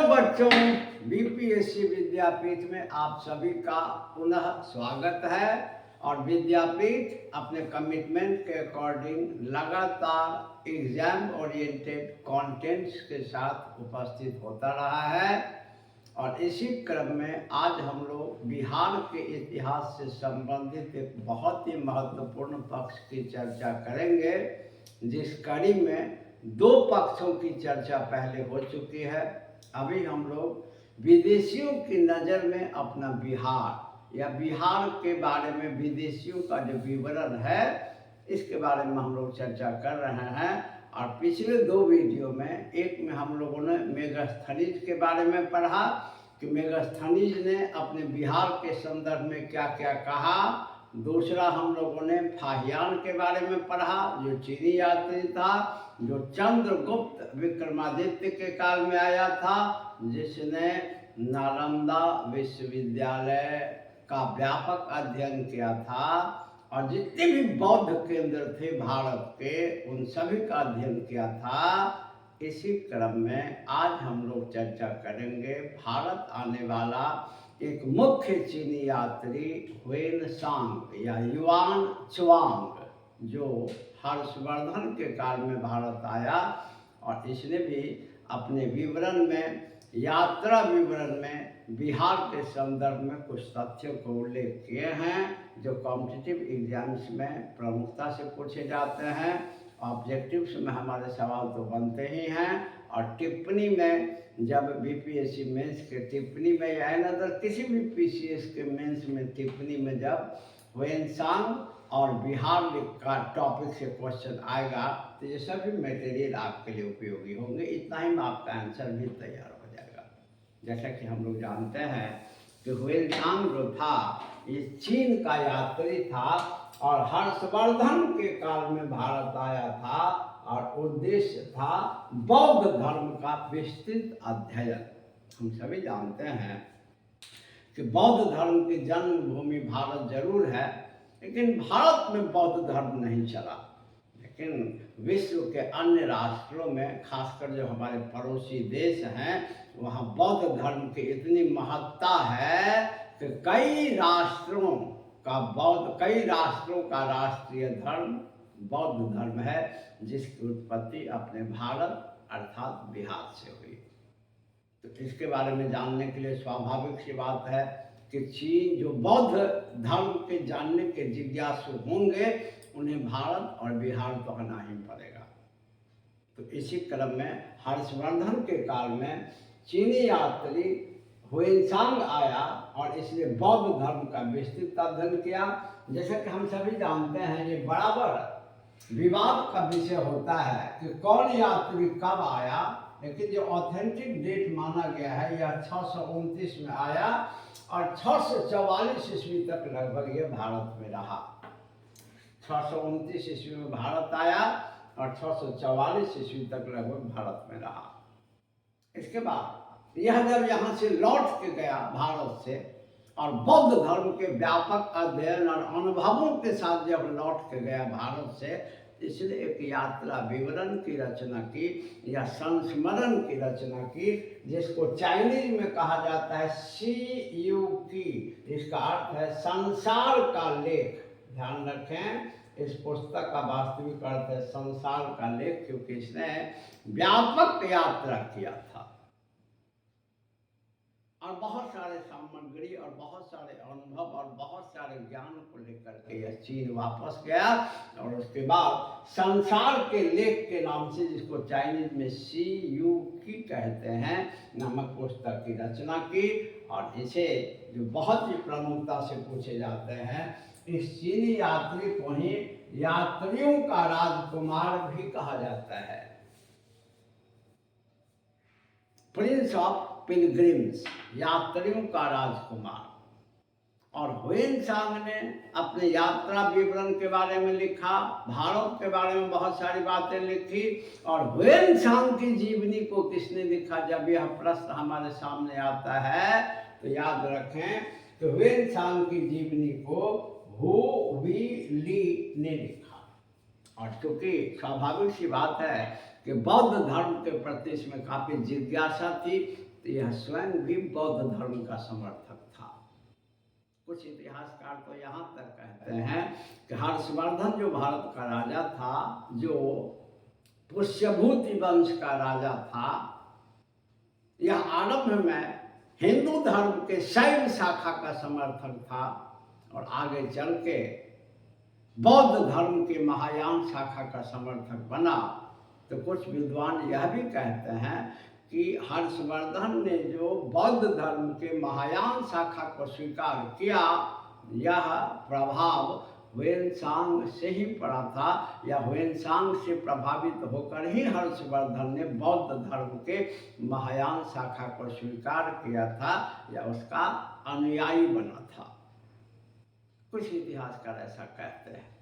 बच्चों, बीपीएससी विद्यापीठ में आप सभी का पुनः स्वागत है। और विद्यापीठ अपने कमिटमेंट के अकॉर्डिंग लगातार एग्जाम ओरिएंटेड कंटेंट्स के साथ उपस्थित होता रहा है। और इसी क्रम में आज हम लोग बिहार के इतिहास से संबंधित एक बहुत ही महत्वपूर्ण पक्ष की चर्चा करेंगे, जिस कड़ी में दो पक्षों की चर्चा पहले हो चुकी है। अभी हम लोग विदेशियों की नज़र में अपना बिहार या बिहार के बारे में विदेशियों का जो विवरण है, इसके बारे में हम लोग चर्चा कर रहे हैं। और पिछले दो वीडियो में, एक में हम लोगों ने मेगास्थनीज के बारे में पढ़ा कि मेगास्थनीज ने अपने बिहार के संदर्भ में क्या क्या कहा। दूसरा हम लोगों ने फाहियान के बारे में पढ़ा, जो चीनी यात्री था, जो चंद्रगुप्त विक्रमादित्य के काल में आया था, जिसने नालंदा विश्वविद्यालय का व्यापक अध्ययन किया था और जितने भी बौद्ध केंद्र थे भारत के, उन सभी का अध्ययन किया था। इसी क्रम में आज हम लोग चर्चा करेंगे भारत आने वाला एक मुख्य चीनी यात्री ह्वेनसांग या युआन चुआंग, जो हर्षवर्धन के काल में भारत आया। और इसने भी अपने विवरण में, यात्रा विवरण में, बिहार के संदर्भ में कुछ तथ्यों को उल्लेख किए हैं जो कॉम्पिटिटिव एग्जाम्स में प्रमुखता से पूछे जाते हैं। ऑब्जेक्टिव्स में हमारे सवाल तो बनते ही हैं, और टिप्पणी में, जब बीपीएससी मेंस के टिप्पणी में या अदर किसी भी पीसीएस के मेंस में टिप्पणी में जब ह्वेनसांग और बिहार का टॉपिक से क्वेश्चन आएगा, तो ये सभी मटेरियल आपके लिए उपयोगी होंगे। इतना ही में आपका आंसर भी तैयार हो जाएगा। जैसा कि हम लोग जानते हैं कि ह्वेनसांग जो था, ये चीन का यात्री था और हर्षवर्धन के काल में भारत आया था, और उद्देश्य था बौद्ध धर्म का विस्तृत अध्ययन। हम सभी जानते हैं कि बौद्ध धर्म की जन्मभूमि भारत जरूर है, लेकिन भारत में बौद्ध धर्म नहीं चला। लेकिन विश्व के अन्य राष्ट्रों में, खासकर जो हमारे पड़ोसी देश हैं, वहाँ बौद्ध धर्म की इतनी महत्ता है कि कई राष्ट्रों का राष्ट्रीय धर्म बौद्ध धर्म है, जिसकी उत्पत्ति अपने भारत अर्थात बिहार से हुई। तो इसके बारे में जानने के लिए स्वाभाविक सी बात है कि चीन जो बौद्ध धर्म के जानने के जिज्ञासु होंगे, उन्हें भारत और बिहार तो आना ही पड़ेगा। तो इसी क्रम में हर्षवर्धन के काल में चीनी यात्री ह्वेनसांग आया और इसने बौद्ध धर्म का विस्तृत अध्ययन किया। जैसा कि हम सभी जानते हैं, ये बराबर विवाद का विषय होता है कि कौन यात्री कब आया, लेकिन जो ऑथेंटिक डेट माना गया है, यह 629 में आया और 644 ईस्वी तक लगभग ये भारत में रहा। 629 ईस्वी में भारत आया और 644 ईस्वी तक लगभग भारत में रहा। इसके बाद यह जब यहाँ से लौट के गया भारत से, और बौद्ध धर्म के व्यापक अध्ययन और अनुभवों के साथ जब लौट के गया भारत से, इसलिए एक यात्रा विवरण की रचना की या संस्मरण की रचना की, जिसको चाइनीज में कहा जाता है CUQ। इसका अर्थ है संसार का लेख। ध्यान रखें, इस पुस्तक का वास्तविक अर्थ है संसार का लेख, क्योंकि इसने व्यापक यात्रा किया था और बहुत सारे सामग्री और बहुत सारे अनुभव और बहुत सारे ज्ञान को लेकर के यह चीन वापस गया। और उसके बाद संसार के लेख के नाम से, जिसको चाइनीज में CUQ कहते हैं, नामक पुस्तक की रचना की। और इसे जो बहुत ही प्रमुखता से पूछे जाते हैं, इस चीनी यात्री को ही यात्रियों का राजकुमार भी कहा जाता है, प्रिंस ऑफ पिलग्रिम्स, यात्रियों का राजकुमार। और ह्वेनसांग ने अपने यात्रा विवरण के बारे में लिखा, भारत के बारे में बहुत सारी बातें लिखी। और ह्वेनसांग की जीवनी को किसने लिखा? जब यह प्रश्न हमारे सामने आता है तो याद रखें कि ह्वेनसांग की जीवनी को हु वी ली ने लिखा। और चूंकि स्वाभाविक सी बात है कि बौद्ध धर्म के प्रति इसमें काफ़ी जिज्ञासा थी, तो यह स्वयं भी बौद्ध धर्म का समर्थक था। कुछ इतिहासकार तो यहाँ तक कहते हैं कि हर्षवर्धन जो भारत का राजा था, जो पुष्यभूति वंश का राजा था, यह आरंभ में हिंदू धर्म के शैव शाखा का समर्थक था और आगे चल के बौद्ध धर्म के महायान शाखा का समर्थक बना। तो कुछ विद्वान यह भी कहते हैं कि हर्षवर्धन ने जो बौद्ध धर्म के महायान शाखा को स्वीकार किया, यह प्रभाव ह्वेनसांग से ही पड़ा था, या ह्वेनसांग से प्रभावित होकर ही हर्षवर्धन ने बौद्ध धर्म के महायान शाखा को स्वीकार किया था, या उसका अनुयायी बना था। कुछ इतिहासकार ऐसा कहते हैं।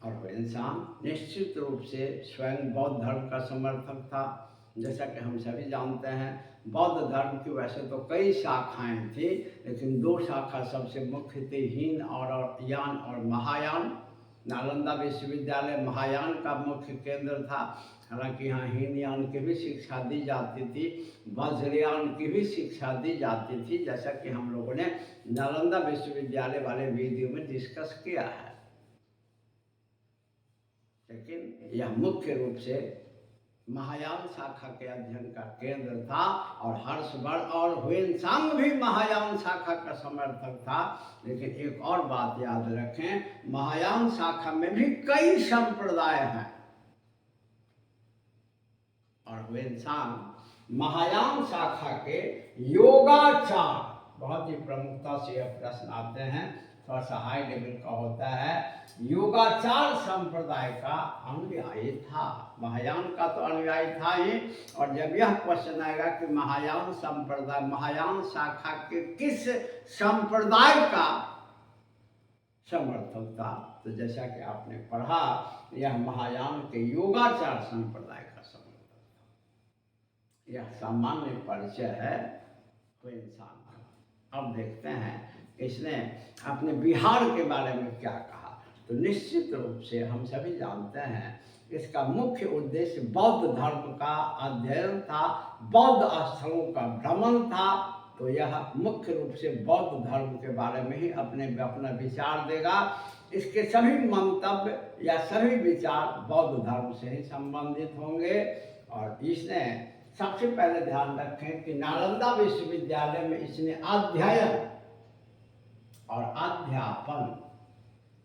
और ह्वेनसांग निश्चित रूप से स्वयं बौद्ध धर्म का समर्थक था। जैसा कि हम सभी जानते हैं, बौद्ध धर्म की वैसे तो कई शाखाएं थी, लेकिन दो शाखा सबसे मुख्य थी, हीन और यान और महायान। नालंदा विश्वविद्यालय महायान का मुख्य केंद्र था, हालांकि यहाँ हीनयान की भी शिक्षा दी जाती थी, वज्रयान की भी शिक्षा दी जाती थी, जैसा कि हम लोगों ने नालंदा विश्वविद्यालय वाले वीडियो में डिस्कस किया है। लेकिन यह मुख्य रूप से महायान शाखा के अध्ययन का केंद्र था, और हर्षवर्धन और ह्वेनसांग भी महायान शाखा का समर्थक था। लेकिन एक और बात याद रखें, महायान शाखा में भी कई संप्रदाय हैं, और ह्वेनसांग महायान शाखा के योगाचार, बहुत ही प्रमुखता से यह प्रश्न आते हैं, थोड़ा सा हाई लेवल का होता है, योगाचार संप्रदाय का अनुयायी था। महायान का तो अनुयायी था ही, और जब यह क्वेश्चन आएगा कि महायान संप्रदाय, महायान शाखा के किस संप्रदाय का समर्थक था, तो जैसा कि आपने पढ़ा, यह महायान के योगाचार संप्रदाय का समर्थक था। यह सामान्य परिचय है ह्वेनसांग का। अब देखते हैं इसने अपने बिहार के बारे में क्या कहा। तो निश्चित रूप से हम सभी जानते हैं, इसका मुख्य उद्देश्य बौद्ध धर्म का अध्ययन था, बौद्ध स्थलों का भ्रमण था। तो यह मुख्य रूप से बौद्ध धर्म के बारे में ही अपना विचार देगा। इसके सभी मंतव्य या सभी विचार बौद्ध धर्म से ही संबंधित होंगे। और इसने सबसे पहले ध्यान रखें कि नालंदा विश्वविद्यालय में इसने अध्ययन और अध्यापन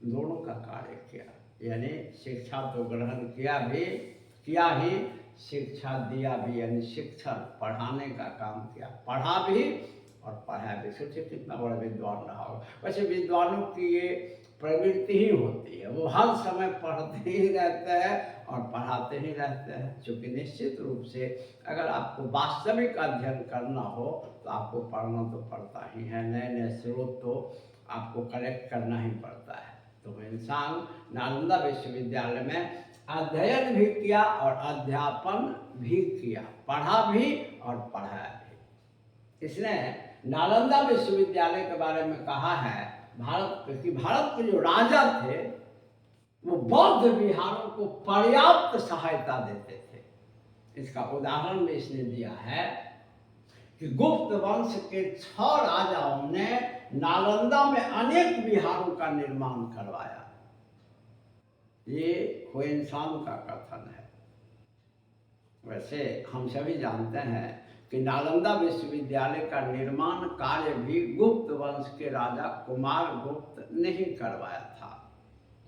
दोनों का कार्य किया, यानी शिक्षा तो ग्रहण किया ही, शिक्षा दिया भी, यानी शिक्षण पढ़ाने का काम किया, पढ़ा भी और पढ़ा भी। सोचिए कितना बड़ा विद्वान रहा होगा। वैसे विद्वानों की ये प्रवृत्ति ही होती है, वो हर समय पढ़ते ही रहते हैं और पढ़ाते ही रहते हैं। क्योंकि निश्चित रूप से अगर आपको वास्तविक अध्ययन करना हो तो आपको पढ़ना तो पड़ता ही है, नए नए स्रोत तो आपको कलेक्ट करना ही पड़ता है। तो ह्वेनसांग नालंदा विश्वविद्यालय में अध्ययन भी किया और अध्यापन भी किया, पढ़ा भी और पढ़ाया भी। इसने नालंदा विश्वविद्यालय के बारे में कहा है, भारत के जो राजा थे वो बौद्ध विहारों को पर्याप्त सहायता देते थे। इसका उदाहरण भी इसने दिया है कि गुप्त वंश के 6 राजाओं ने नालंदा में अनेक विहारों का निर्माण करवाया। ये ह्वेनसांग का कथन है। वैसे हम सभी जानते हैं कि नालंदा विश्वविद्यालय का निर्माण कार्य भी गुप्त वंश के राजा कुमारगुप्त ने ही करवाया था।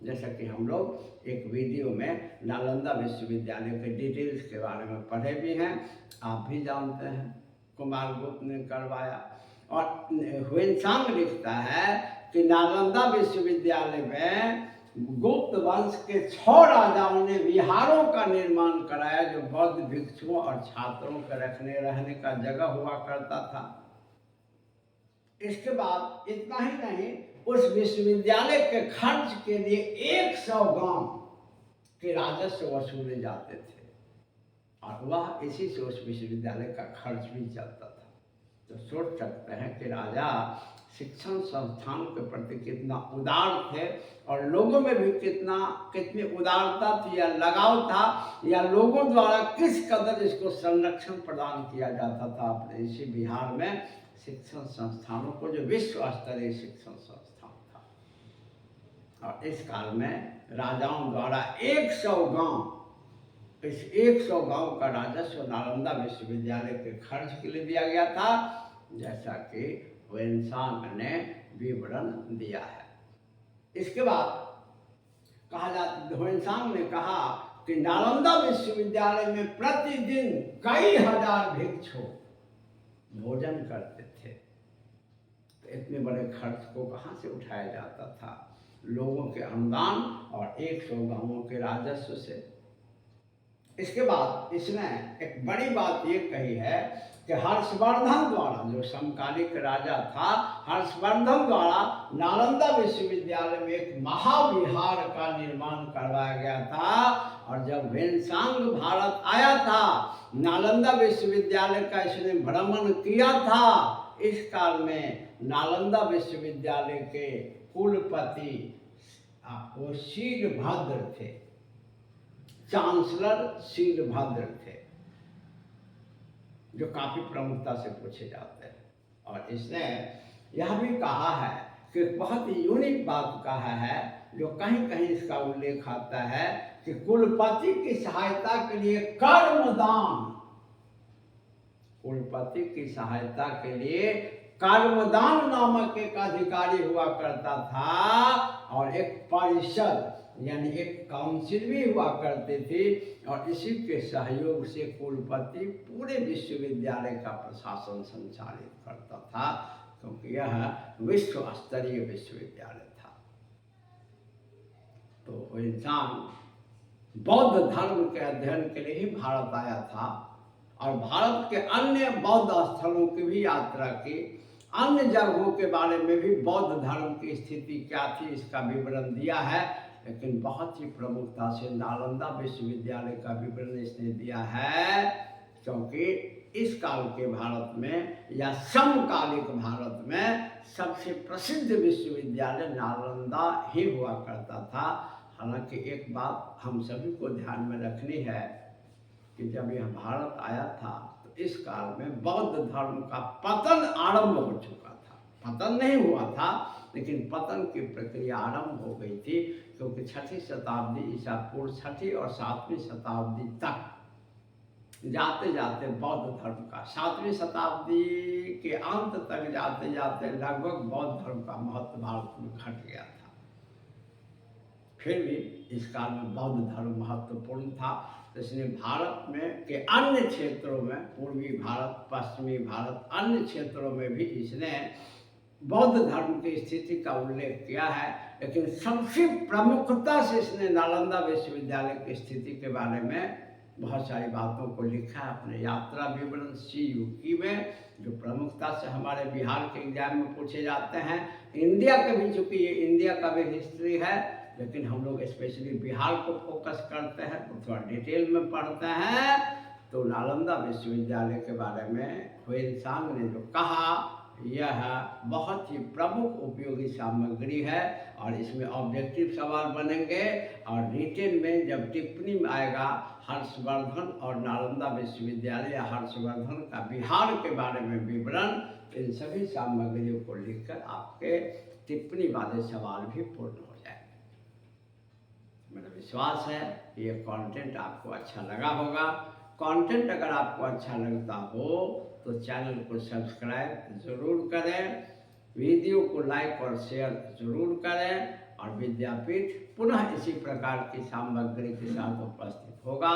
जैसा कि हम लोग एक वीडियो में नालंदा विश्वविद्यालय के डिटेल्स के बारे में पढ़े भी हैं, आप भी जानते हैं, कुमारगुप्त ने करवाया। और ह्वेनसांग लिखता है कि नालंदा विश्वविद्यालय में गुप्त वंश के 6 राजाओं ने विहारों का निर्माण कराया, जो बौद्ध भिक्षुओं और छात्रों के रहने का जगह हुआ करता था। इसके बाद इतना ही नहीं, उस विश्वविद्यालय के खर्च के लिए 100 गांव के राजस्व वसूले जाते थे, और वह इसी से उस विश्वविद्यालय का खर्च भी चलता था। तो सोच सकते हैं कि राजा शिक्षण संस्थान के प्रति कितना उदार थे और लोगों में भी कितनी उदारता थी या लगाव था, या लोगों द्वारा किस कदर इसको संरक्षण प्रदान किया जाता था अपने इसी बिहार में शिक्षण संस्थानों को, जो विश्व स्तरीय शिक्षण संस्थान था। और इस काल में राजाओं द्वारा 100 गांव, इस 100 गांव का राजस्व नालंदा विश्वविद्यालय के खर्च के लिए दिया गया था, जैसा कि ह्वेनसांग ने विवरण दिया है। इसके बाद कहा जाता, ह्वेनसांग ने कहा कि नालंदा विश्वविद्यालय में प्रतिदिन कई हजार भिक्षु भोजन करते थे। तो इतने बड़े खर्च को कहाँ से उठाया जाता था? लोगों के अनुदान और 100 गांवों के राजस्व से। इसके बाद इसने एक बड़ी बात ये कही है कि हर्षवर्धन द्वारा, जो समकालिक राजा था, हर्षवर्धन द्वारा नालंदा विश्वविद्यालय में एक महाविहार का निर्माण करवाया गया था। और जब ह्वेनसांग भारत आया था, नालंदा विश्वविद्यालय का इसने भ्रमण किया था। इस काल में नालंदा विश्वविद्यालय के कुलपति वो शीलभद्र थे, चांसलर शीलभद्र थे, जो काफी प्रमुखता से पूछे जाते हैं। और इसने यह भी कहा है कि बहुत ही यूनिक बात कहा है, जो कहीं कहीं इसका उल्लेख आता है कि कुलपति की सहायता के लिए कर्मदान, कुलपति की सहायता के लिए कर्मदान नामक एक अधिकारी हुआ करता था, और एक परिषद यानी एक काउंसिल भी हुआ करती थी। और इसी के सहयोग से कुलपति पूरे विश्वविद्यालय का प्रशासन संचालित करता था, क्योंकि यह विश्व स्तरीय विश्वविद्यालय था। तो ह्वेनसांग बौद्ध धर्म के अध्ययन के लिए ही भारत आया था, और भारत के अन्य बौद्ध स्थलों की भी यात्रा की, अन्य जगहों के बारे में भी बौद्ध धर्म की स्थिति क्या थी इसका विवरण दिया है। लेकिन बहुत ही प्रमुखता से नालंदा विश्वविद्यालय का विवरण इसने दिया है, क्योंकि इस काल के भारत में या समकालिक भारत में सबसे प्रसिद्ध विश्वविद्यालय नालंदा ही हुआ करता था। हालांकि एक बात हम सभी को ध्यान में रखनी है कि जब यह भारत आया था तो इस काल में बौद्ध धर्म का पतन आरंभ हो चुका था। पतन नहीं हुआ था, लेकिन पतन की प्रक्रिया आरंभ हो गई थी, क्योंकि 6वीं शताब्दी ईसा पूर्व 6वीं और 7वीं शताब्दी तक जाते जाते बौद्ध धर्म का, 7वीं शताब्दी के अंत तक जाते जाते लगभग बौद्ध धर्म का महत्व भारत में घट गया था। फिर भी इस काल में बौद्ध धर्म महत्वपूर्ण था, तो इसने भारत में के अन्य क्षेत्रों में, पूर्वी भारत, पश्चिमी भारत, अन्य क्षेत्रों में भी इसने बौद्ध धर्म की स्थिति का उल्लेख किया है। लेकिन सबसे प्रमुखता से इसने नालंदा विश्वविद्यालय की स्थिति के बारे में बहुत सारी बातों को लिखा है अपने यात्रा विवरण CUK में, जो प्रमुखता से हमारे बिहार के एग्जाम में पूछे जाते हैं। इंडिया के भी, चूँकि ये इंडिया का भी हिस्ट्री है, लेकिन हम लोग स्पेशली बिहार को फोकस करते हैं तो थोड़ा डिटेल में पढ़ते हैं। तो नालंदा विश्वविद्यालय के बारे में ह्वेनसांग ने जो कहा, यह बहुत ही प्रमुख उपयोगी सामग्री है, और इसमें ऑब्जेक्टिव सवाल बनेंगे, और रिटेन में जब टिप्पणी में आएगा हर्षवर्धन और नालंदा विश्वविद्यालय या हर्षवर्धन का बिहार के बारे में विवरण, इन सभी सामग्रियों को लिखकर आपके टिप्पणी वाले सवाल भी पूर्ण हो जाएंगे। मेरा विश्वास है ये कंटेंट आपको अच्छा लगा होगा। कंटेंट अगर आपको अच्छा लगता हो तो चैनल को सब्सक्राइब जरूर करें, वीडियो को लाइक और शेयर जरूर करें, और विद्यापीठ पुनः इसी प्रकार की सामग्री के साथ उपस्थित होगा।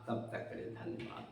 तब तक के लिए धन्यवाद।